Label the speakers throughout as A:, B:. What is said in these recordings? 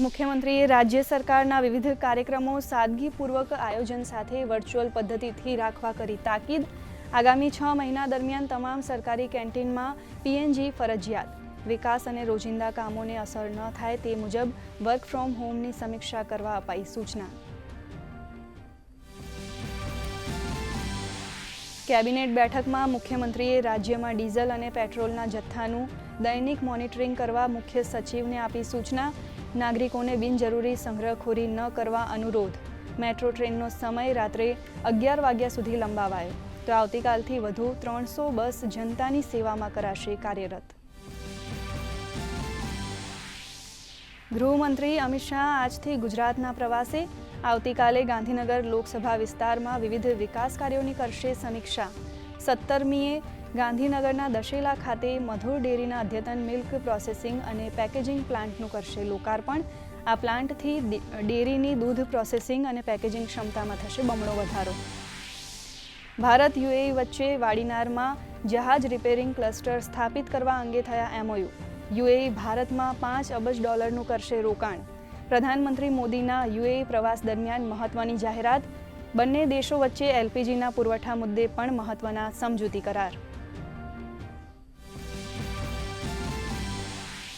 A: મુખ્યમંત્રીએ રાજ્ય સરકારના વિવિધ કાર્યક્રમો સાદગીપૂર્વક આયોજન સાથે વર્ચ્યુઅલ પદ્ધતિથી રાખવા કરી તાકીદ. આગામી 6 મહિના દરમિયાન તમામ સરકારી કેન્ટીનમાં પીએનજી ફરજિયાત. વિકાસ અને રોજિંદા કામોને અસર ન થાય તે મુજબ વર્ક ફ્રોમ હોમની સમીક્ષા કરવા અપાઈ સૂચના. કેબિનેટ બેઠકમાં મુખ્યમંત્રીએ રાજ્યમાં ડીઝલ અને પેટ્રોલના જથ્થાનું દૈનિક મોનિટરિંગ કરવા મુખ્ય સચિવને આપી સૂચના. નાગરિકોને બિનજરૂરી સંગ્રહખોરી ન કરવા અનુરોધ. મેટ્રો ટ્રેનનો સમય રાત્રે 11 વાગ્યા સુધી લંબાવાયો, તો આવતીકાલથી વધુ 300 બસ જનતાની સેવામાં કરાશે કાર્યરત. ગૃહમંત્રી અમિત શાહ આજથી ગુજરાતના પ્રવાસે. આવતીકાલે ગાંધીનગર લોકસભા વિસ્તારમાં વિવિધ વિકાસ કાર્યોની કરશે સમીક્ષા. 17મીએ ગાંધીનગરના દશેલા ખાતે મધુર ડેરીના અદ્યતન મિલ્ક પ્રોસેસિંગ અને પેકેજિંગ પ્લાન્ટનું કરશે લોકાર્પણ. આ પ્લાન્ટથી ડેરીની દૂધ પ્રોસેસિંગ અને પેકેજિંગ ક્ષમતામાં થશે બમણો વધારો. ભારત યુએઈ વચ્ચે વાડીનારમાં જહાજ રિપેરિંગ ક્લસ્ટર સ્થાપિત કરવા અંગે થયા એમઓયુ. યુએઈ ભારતમાં $5 અબજ કરશે રોકાણ. પ્રધાનમંત્રી મોદીના યુએઈ પ્રવાસ દરમિયાન મહત્વની જાહેરાત. બંને દેશો વચ્ચે એલપીજીના પુરવઠા મુદ્દે પણ મહત્વના સમજૂતી કરાર.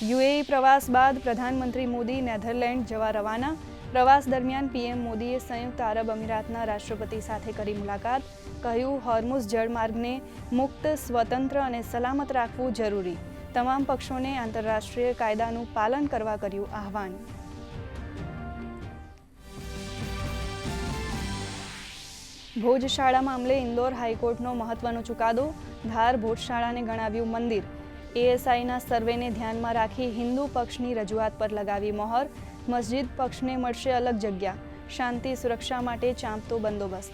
A: યુએઈ પ્રવાસ બાદ પ્રધાનમંત્રી મોદી નેધરલેન્ડ જવા રવાના. પ્રવાસ દરમિયાન પીએમ મોદીએ સંયુક્ત આરબ અમીરાતના રાષ્ટ્રપતિ સાથે કરી મુલાકાત. કહ્યું, હોર્મુઝ જળમાર્ગને મુક્ત, સ્વતંત્ર અને સલામત રાખવું જરૂરી. તમામ પક્ષોને આંતરરાષ્ટ્રીય કાયદાનું પાલન કરવા કર્યું આહવાન. ભોજશાળા મામલે ઇન્દોર હાઈકોર્ટનો મહત્વનો ચુકાદો. ધાર ભોજશાળાને ગણાવ્યું મંદિર. એએસઆઈના સર્વેને ધ્યાનમાં રાખી હિન્દુ પક્ષની રજૂઆત પર લગાવી મહોર. મસ્જિદ પક્ષને મળશે અલગ જગ્યા. શાંતિ સુરક્ષા માટે ચાંપતો બંદોબસ્ત.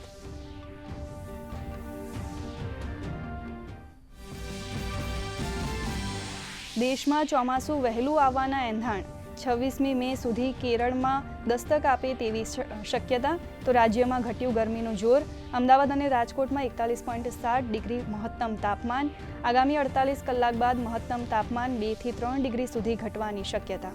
A: દેશમાં ચોમાસું વહેલું આવવાના એંધાણ. 26મી મે સુધી કેરળમાં દસ્તક આપે તેવી શક્યતા. તો રાજ્યમાં ઘટ્યું ગરમીનું જોર. અમદાવાદ અને રાજકોટમાં 41.7 ડિગ્રી મહત્તમ તાપમાન. આગામી 48 કલાક બાદ મહત્તમ તાપમાન 2 થી 3 ડિગ્રી સુધી ઘટવાની શક્યતા.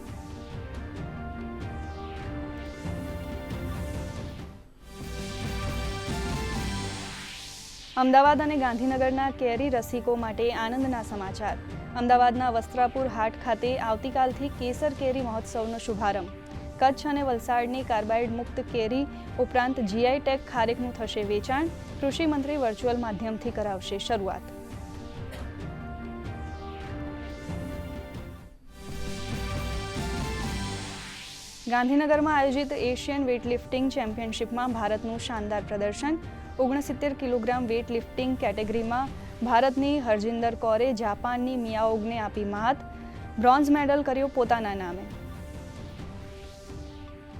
A: અમદાવાદ અને ગાંધીનગરના કેરી રસિકો માટે આનંદના સમાચાર. અમદાવાદના વસ્ત્રાપુર હાટ ખાતે આવતીકાલથી કેસર કેરી મહોત્સવનો શુભારંભ. કચ્છ અને વલસાડની કાર્બાઇડ મુક્ત કેરી ઉપરાંત જીઆઈ ટેગ ખારેકનું થશે વેચાણ. કૃષિ મંત્રી વર્ચ્યુઅલ માધ્યમથી કરાવશે શરૂઆત. ગાંધીનગરમાં આયોજિત એશિયન વેઇટલિફ્ટિંગ ચેમ્પિયનશિપમાં ભારતનું શાનદાર પ્રદર્શન. 69 કિલોગ્રામ વેઇટલિફ્ટિંગ કેટેગરીમાં ભારતની હરજિંદર કૌરે જાપાનની મિયાઓગને આપી માત. બ્રોન્ઝ મેડલ કર્યો પોતાના નામે.